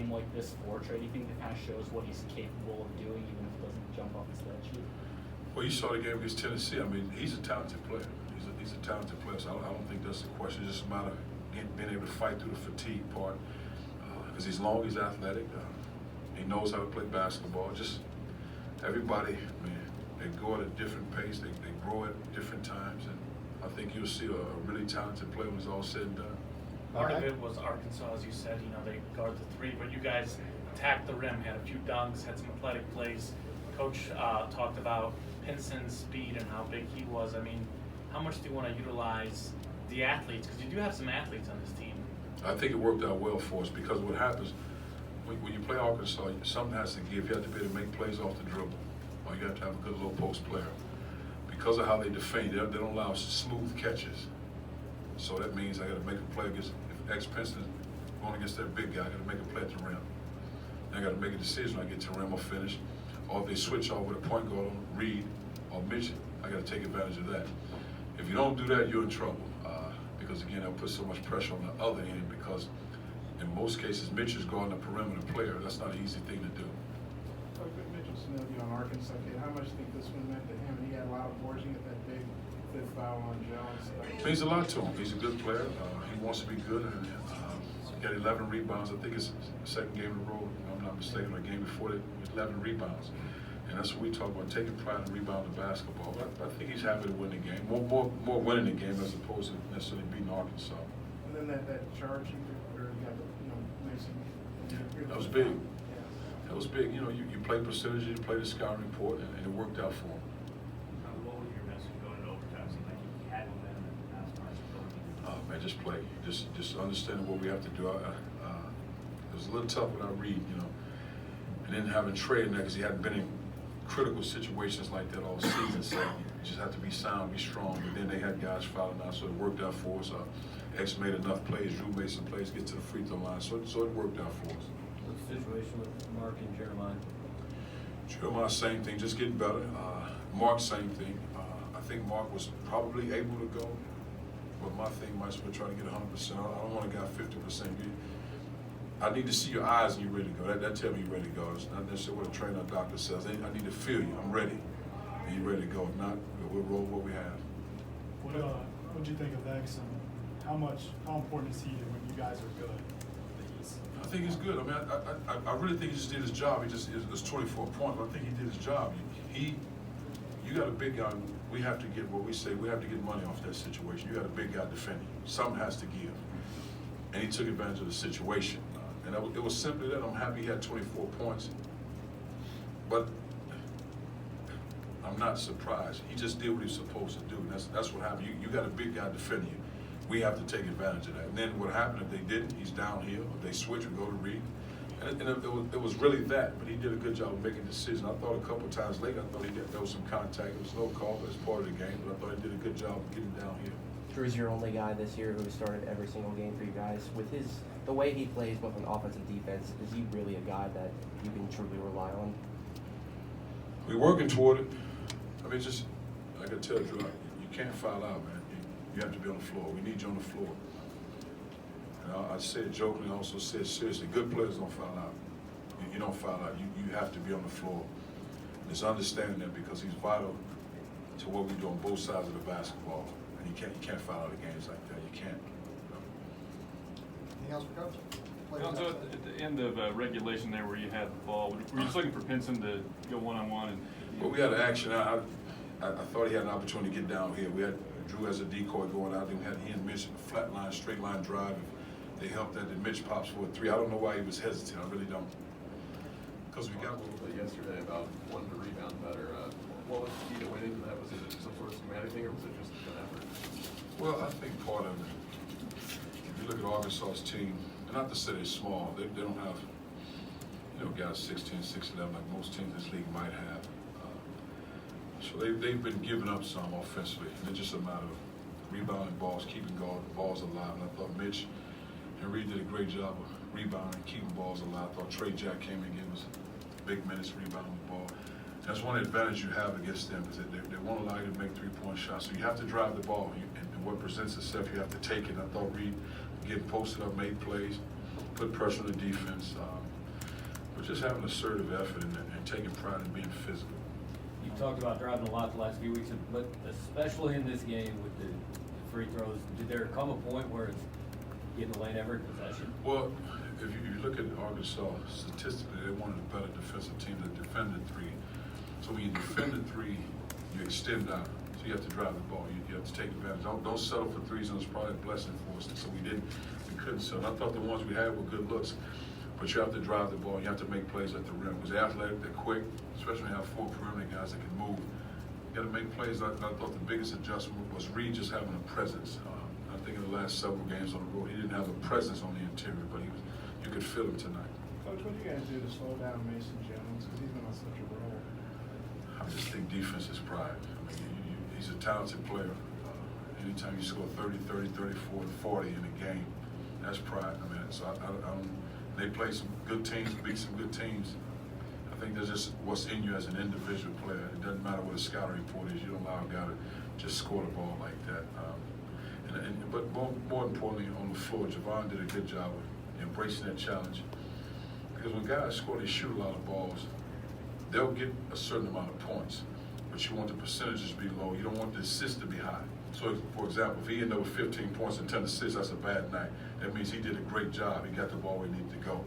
game like this for Trey? Do you think that kind of shows what he's capable of doing, even if it doesn't jump off the stat sheet? Well, you saw the game against Tennessee. I mean, he's a talented player. He's a talented player, so I don't think that's the question. It's just a matter of being able to fight through the fatigue part. Because he's long, he's athletic. He knows how to play basketball. Just everybody, man, they go at a different pace. They grow at different times, and I think you'll see a really talented player when it's all said and done. Part of it was Arkansas, as you said. They guard the three, but you guys attacked the rim, had a few dunks, had some athletic plays. Coach talked about Pinson's speed and how big he was. I mean, how much do you want to utilize the athletes? Because you do have some athletes on this team. I think it worked out well for us because what happens when you play Arkansas, something has to give. You have to be able to make plays off the dribble, or you have to have a good low post player. Because of how they defend, they don't allow smooth catches. So that means I got to make a play against, if X-Pinson is going against that big guy, I got to make a play at the rim. And I got to make a decision when I get to the rim or finish. Or if they switch off with a point guard on Reed or Mitch, I got to take advantage of that. If you don't do that, you're in trouble. Because again, that'll put so much pressure on the other end because in most cases, Mitch is guarding a perimeter player. That's not an easy thing to do. Mitchell Snelby on Arkansas kid, how much do you think this one meant to him? He had a lot of boards. He got that big fifth foul on Jones. It means a lot to him. He's a good player. He wants to be good. And he got 11 rebounds. I think it's the second game in a row, if I'm not mistaken, or a game before that, 11 rebounds. And that's what we talk about, taking pride in rebounding basketball. But I think he's happy to win the game. More winning the game as opposed to necessarily beating Arkansas. And then that charge he where he got, Mason. That was big. That was big. You play percentage, you play the scouting report, and it worked out for him. What was your message going into overtime? Seemed like you had momentum and now it's going. Man, just play. Just understanding what we have to do. It was a little tough without Reed, and then having Trey in there because he hadn't been in critical situations like that all season. So you just have to be sound, be strong. But then they had guys fouling out, so it worked out for us. X made enough plays. Drew made some plays, get to the free throw line. So it worked out for us. What's the situation with Mark and Jeremiah? Jeremiah, same thing, just getting better. Mark, same thing. I think Mark was probably able to go, but my thing might be trying to get 100%. I don't want a guy 50%. I need to see your eyes and you're ready to go. That tell me you're ready to go. It's not necessarily what a trainer or doctor says. I need to feel you. I'm ready. And you're ready to go. If not, we'll roll what we have. What do you think of X and how important is he when you guys are good? I think he's good. I mean, I really think he just did his job. It was 24 points, but I think he did his job. You got a big guy. We have to get what we say. We have to get money off that situation. You got a big guy defending. Something has to give. And he took advantage of the situation. And it was simply that. I'm happy he had 24 points. But I'm not surprised. He just did what he was supposed to do. And that's what happened. You got a big guy defending you. We have to take advantage of that. And then what happened if they didn't? He's downhill. If they switch, we go to Reed. And it was really that. But he did a good job of making decisions. I thought a couple of times later, there was some contact. There was no call, but it's part of the game. But I thought he did a good job of getting downhill. Drew's your only guy this year who started every single game for you guys. With the way he plays both on offense and defense, is he really a guy that you can truly rely on? We're working toward it. I mean, just like I tell Drew, you can't foul out, man. You have to be on the floor. We need you on the floor. And I said jokingly, I also said seriously, good players don't foul out. You don't foul out. You have to be on the floor. It's understanding that because he's vital to what we do on both sides of the basketball. And you can't foul out of games like that. You can't. Anything else for Coach? Cuonzo, at the end of regulation there where you had the ball, were you just looking for Pinson to go one-on-one? Well, we had action. I thought he had an opportunity to get down here. We had Drew as a decoy going out. Then we had he and Mitch in a flat line, straight line drive. If they helped that, then Mitch pops for a three. I don't know why he was hesitant. I really don't. Because we got a little bit yesterday about wanting to rebound better. What was the key to winning that? Was it some sort of schematic thing, or was it just a good effort? Well, I think part of it, if you look at Arkansas's team, and not to say they're small, they don't have, guys 6'10", 6'11", like most teams in this league might have. So they've been giving up some offensively, and it's just a matter of rebounding balls, keeping balls alive. And I thought Mitch and Reed did a great job of rebounding, keeping balls alive. I thought Trey Jack came in and gave us big minutes rebounding the ball. And that's one advantage you have against them, is that they won't allow you to make three-point shots. So you have to drive the ball, and what presents itself, you have to take it. And I thought Reed getting posted up, made plays. put pressure on the defense, but just having assertive effort and taking pride in being physical. You talked about driving a lot the last few weeks, but especially in this game with the free throws, did there come a point where it's getting away in every possession? Well, if you look at Arkansas, statistically, they're one of the better defensive teams that defended three. So when you defend the three, you extend out. So you have to drive the ball. You have to take advantage. Don't settle for threes, and it's probably a blessing for us. So we couldn't settle. I thought the ones we had were good looks, but you have to drive the ball. You have to make plays at the rim because they're athletic, they're quick, especially when you have 4 perimeter guys that can move. You got to make plays. I thought the biggest adjustment was Reed just having a presence. I think in the last several games on the road, he didn't have a presence on the interior, but you could feel him tonight. Coach, what do you guys do to slow down Mason Jones because he's been on such a roll? I just think defense is pride. I mean, he's a talented player. Anytime you score 30, 34, 40 in a game, that's pride. I mean, so they play some good teams, beat some good teams. I think that's just what's in you as an individual player. It doesn't matter what a scouting report is. You don't allow a guy to just score the ball like that. But more importantly, on the floor, Javon did a good job of embracing that challenge. Because when guys score, they shoot a lot of balls. They'll get a certain amount of points, but you want the percentages to be low. You don't want the assists to be high. So, for example, if he ended up with 15 points and 10 assists, that's a bad night. That means he did a great job. He got the ball where he needed to go.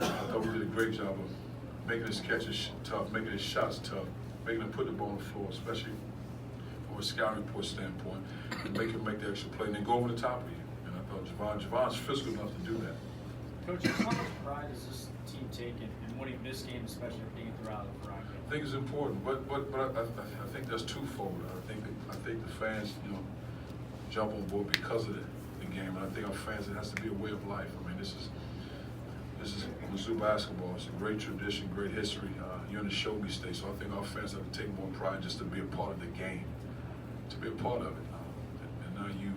I thought we did a great job of making his catches tough, making his shots tough, making him put the ball on the floor, especially from a scouting report standpoint, and make him make the extra play, and then go over the top of you. And I thought Javon's physical enough to do that. Coach, how much pride is this team taking in winning this game, especially being throughout the Rocket? I think it's important, but I think that's twofold. I think the fans, jump on board because of the game, and I think our fans, it has to be a way of life. I mean, this is Mizzou basketball. It's a great tradition, great history. You're in the show me state, so I think our fans have to take more pride just to be a part of the game, to be a part of it. And now you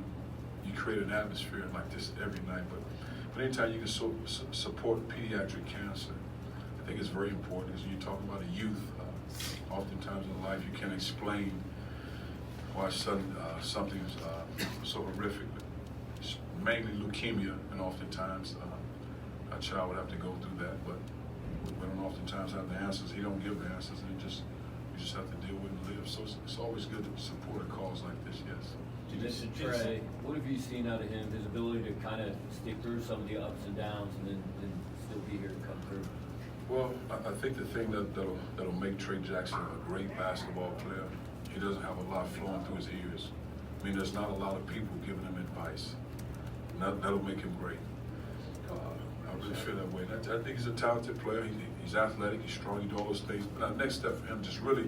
create an atmosphere like this every night. But anytime you can support pediatric cancer, I think it's very important because you're talking about a youth. Oftentimes in life, you can't explain why something's so horrific. It's mainly leukemia, and oftentimes a child would have to go through that. But we don't oftentimes have the answers. He don't give the answers, and you just have to deal with it and live. So it's always good to support a cause like this. Yes. You mentioned Trey. What have you seen out of him? His ability to kind of stick through some of the ups and downs, and then still be here to come through. Well, I think the thing that'll make Trey Jackson a great basketball player, he doesn't have a lot flowing through his ears. I mean, there's not a lot of people giving him advice. That'll make him great. I really feel that way. I think he's a talented player. He's athletic, he's strong, he does all those things. But our next step for him, just really,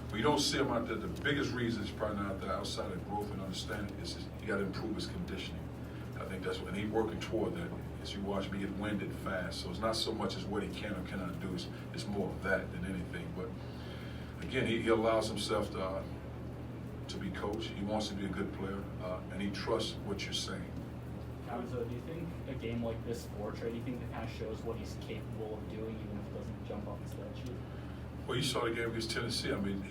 when you don't see him out there, the biggest reason is probably not out there outside of growth and understanding is he got to improve his conditioning. I think that's what, and he's working toward that. As you watch me get winded fast, so it's not so much as what he can or cannot do. It's more of that than anything. But again, he allows himself to be coached. He wants to be a good player, and he trusts what you're saying. Cuonzo, do you think a game like this for Trey, do you think that kind of shows what he's capable of doing, even if it doesn't jump off the stat sheet? Well, you saw the game against Tennessee. I mean,